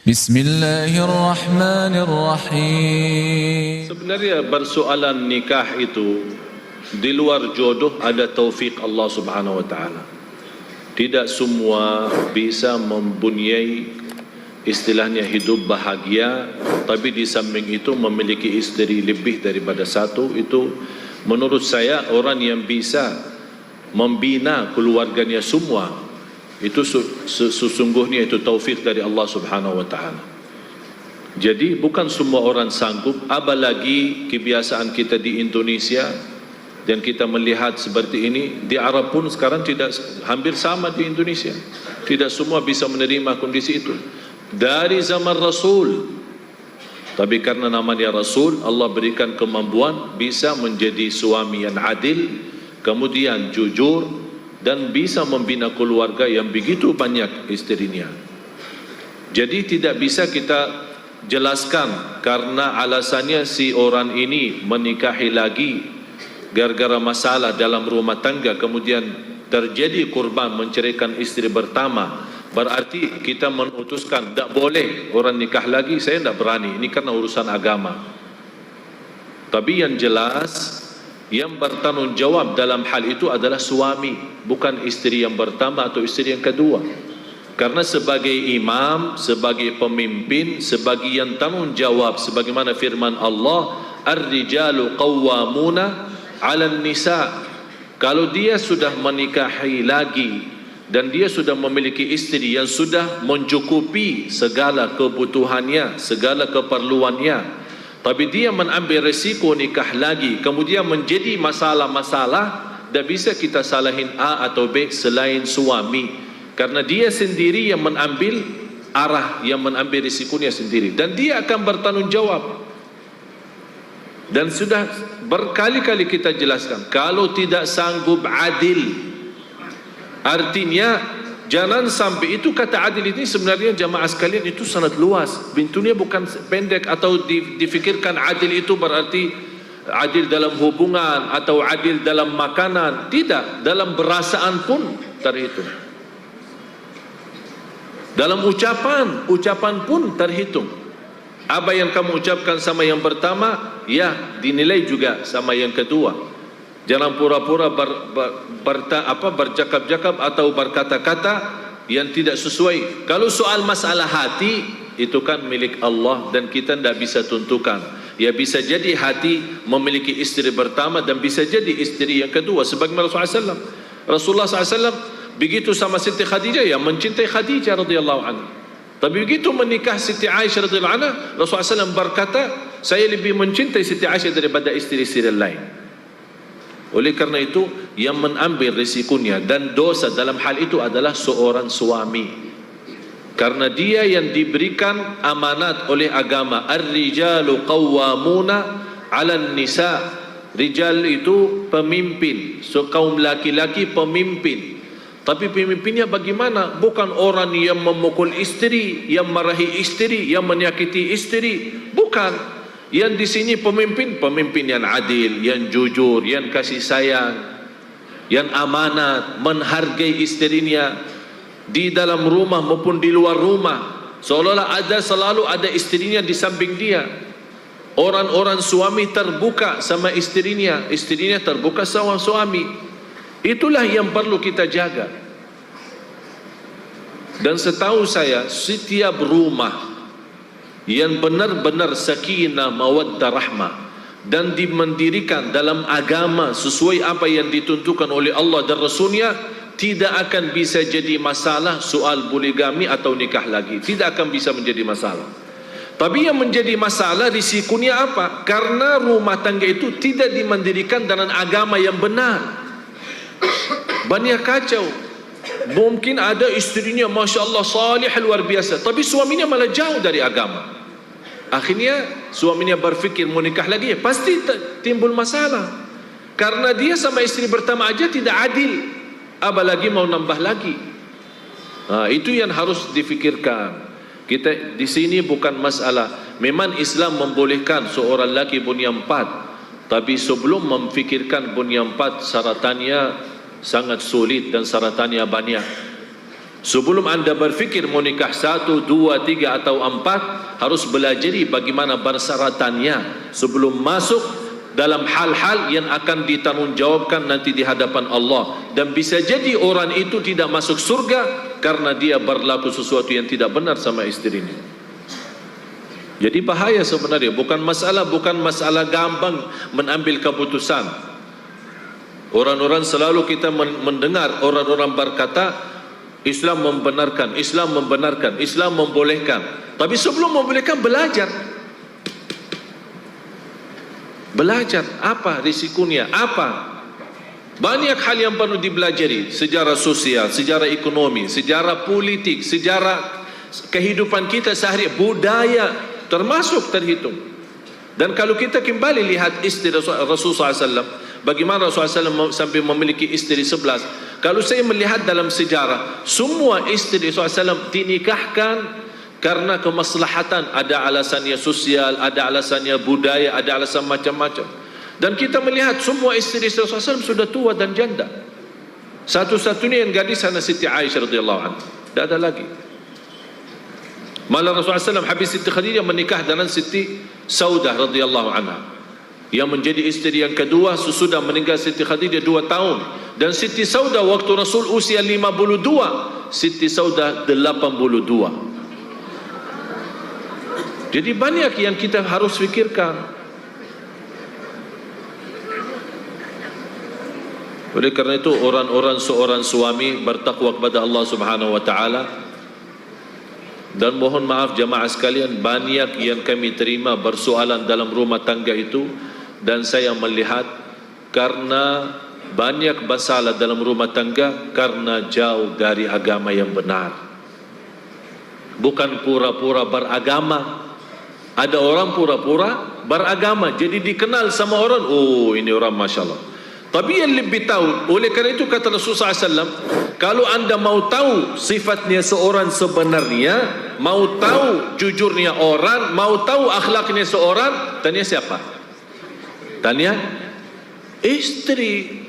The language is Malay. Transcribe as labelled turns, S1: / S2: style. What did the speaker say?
S1: Bismillahirrahmanirrahim.
S2: Sebenarnya persoalan nikah itu di luar jodoh ada taufik Allah Subhanahu wa taala. Tidak semua bisa mempunyai istilahnya hidup bahagia, tapi di samping itu memiliki istri lebih daripada satu. Itu menurut saya orang yang bisa membina keluarganya semua, itu sesungguhnya itu taufik dari Allah Subhanahu wa taala. Jadi bukan semua orang sanggup, apalagi kebiasaan kita di Indonesia dan kita melihat seperti ini. Di Arab pun sekarang tidak hampir sama di Indonesia. Tidak semua bisa menerima kondisi itu. Dari zaman Rasul, tapi karena namanya Rasul, Allah berikan kemampuan bisa menjadi suami yang adil, kemudian jujur, dan bisa membina keluarga yang begitu banyak istrinya. Jadi tidak bisa kita jelaskan karena alasannya si orang ini menikahi lagi gara-gara masalah dalam rumah tangga, kemudian terjadi korban menceraikan istri pertama, berarti kita memutuskan tak boleh orang nikah lagi. Saya tidak berani, ini karena urusan agama. Tapi yang jelas, yang bertanggung jawab dalam hal itu adalah suami, bukan istri yang pertama atau istri yang kedua. Karena sebagai imam, sebagai pemimpin, sebagai yang tanggung jawab, sebagaimana firman Allah, ar-rijalu qawwamuna 'alan nisa. Kalau dia sudah menikahi lagi dan dia sudah memiliki istri yang sudah mencukupi segala kebutuhannya, segala keperluannya, tapi dia mengambil resiko nikah lagi, kemudian menjadi masalah-masalah, tak bisa kita salahin A atau B selain suami, karena dia sendiri yang mengambil arah, yang mengambil risikonya sendiri, dan dia akan bertanggung jawab. Dan sudah berkali-kali kita jelaskan, kalau tidak sanggup adil, artinya jangan sampai itu. Kata adil ini sebenarnya jamaah sekalian itu sangat luas, pintunya bukan pendek, atau difikirkan adil itu berarti adil dalam hubungan atau adil dalam makanan. Tidak, dalam perasaan pun terhitung, dalam ucapan pun terhitung. Apa yang kamu ucapkan sama yang pertama, ya dinilai juga sama yang kedua. Jangan pura-pura bercakap-cakap atau berkata-kata yang tidak sesuai. Kalau soal masalah hati, itu kan milik Allah dan kita tidak bisa tentukan. Ya bisa jadi hati memiliki istri pertama dan bisa jadi istri yang kedua. Sebagaimana Rasulullah SAW begitu sama Siti Khadijah, yang mencintai Khadijah radhiyallahu anha. Tapi begitu menikah Siti Aisyah radhiyallahu anha, Rasulullah SAW berkata, saya lebih mencintai Siti Aisyah daripada istri-istri lain. Oleh karena itu, yang mengambil risikonya dan dosa dalam hal itu adalah seorang suami, karena dia yang diberikan amanat oleh agama. Ar-rijalu qawwamuna 'alan nisa. Rijal itu pemimpin, so kaum laki-laki pemimpin. Tapi pemimpinnya bagaimana? Bukan orang yang memukul istri, yang marahi istri, yang menyakiti istri, bukan. Yang di sini pemimpin yang adil, yang jujur, yang kasih sayang, yang amanat, menghargai istrinya di dalam rumah maupun di luar rumah. Seolah-olah selalu ada istrinya di samping dia. Orang-orang suami terbuka sama istrinya, istrinya terbuka sama suami. Itulah yang perlu kita jaga. Dan setahu saya, setiap rumah yang benar-benar sakinah, mawaddah, rahmah dan dimendirikan dalam agama sesuai apa yang ditentukan oleh Allah dan Rasulnya, tidak akan bisa jadi masalah soal poligami atau nikah lagi. Tidak akan bisa menjadi masalah. Tapi yang menjadi masalah risikonya apa? Karena rumah tangga itu tidak dimendirikan dengan agama yang benar. Banyak kacau. Mungkin ada istrinya Masya Allah salih luar biasa, tapi suaminya malah jauh dari agama. Akhirnya suaminya berfikir mau nikah lagi, ya pasti timbul masalah. Karena dia sama istri pertama aja tidak adil, apalagi mau nambah lagi. Nah, itu yang harus difikirkan. Kita di sini bukan masalah. Memang Islam membolehkan seorang laki punya 4, tapi sebelum memfikirkan punya 4, syaratannya sangat sulit dan syaratannya banyak. Sebelum anda berfikir mau nikah 1, 2, 3 atau 4, harus belajari bagaimana persyaratannya sebelum masuk dalam hal-hal yang akan ditanggungjawabkan nanti di hadapan Allah. Dan bisa jadi orang itu tidak masuk surga karena dia berlaku sesuatu yang tidak benar sama istrinya. Jadi bahaya sebenarnya, bukan masalah gampang mengambil keputusan. Orang-orang selalu kita mendengar orang-orang berkata Islam membenarkan, Islam membenarkan, Islam membolehkan. Tapi sebelum membolehkan, belajar apa risikonya, apa. Banyak hal yang perlu dipelajari, sejarah sosial, sejarah ekonomi, sejarah politik, sejarah kehidupan kita sehari, budaya termasuk terhitung. Dan kalau kita kembali lihat istri Rasulullah SAW, bagaimana Rasulullah SAW sampai memiliki istri 11. Kalau saya melihat dalam sejarah, semua istri Rasulullah SAW dinikahkan karena kemaslahatan. Ada alasannya sosial, ada alasannya budaya, ada alasan macam-macam. Dan kita melihat semua istri Rasulullah SAW sudah tua dan janda. Satu-satunya yang gadis hanya Siti Aisyah radhiyallahu anha. Tidak ada lagi. Malah Rasulullah SAW habis Siti Khadijah menikah dengan Siti Saudah radhiyallahu anha, yang menjadi istri yang kedua sesudah meninggal Siti Khadijah 2 tahun. Dan Siti Saudah waktu Rasul usia 52, Siti Saudah 82. Jadi banyak yang kita harus fikirkan. Oleh kerana itu seorang suami bertakwa kepada Allah Subhanahu wa taala. Dan mohon maaf jamaah sekalian, banyak yang kami terima bersoalan dalam rumah tangga itu, dan saya melihat karena banyak masalah dalam rumah tangga karena jauh dari agama yang benar. Bukan pura-pura beragama. Ada orang pura-pura beragama, jadi dikenal sama orang, oh ini orang Masya Allah. Tapi yang lebih tahu, oleh kerana itu kata Rasulullah SAW, kalau anda mau tahu sifatnya seorang sebenarnya, mau tahu jujurnya orang, mau tahu akhlaknya seorang, tanya siapa? Tanya istri.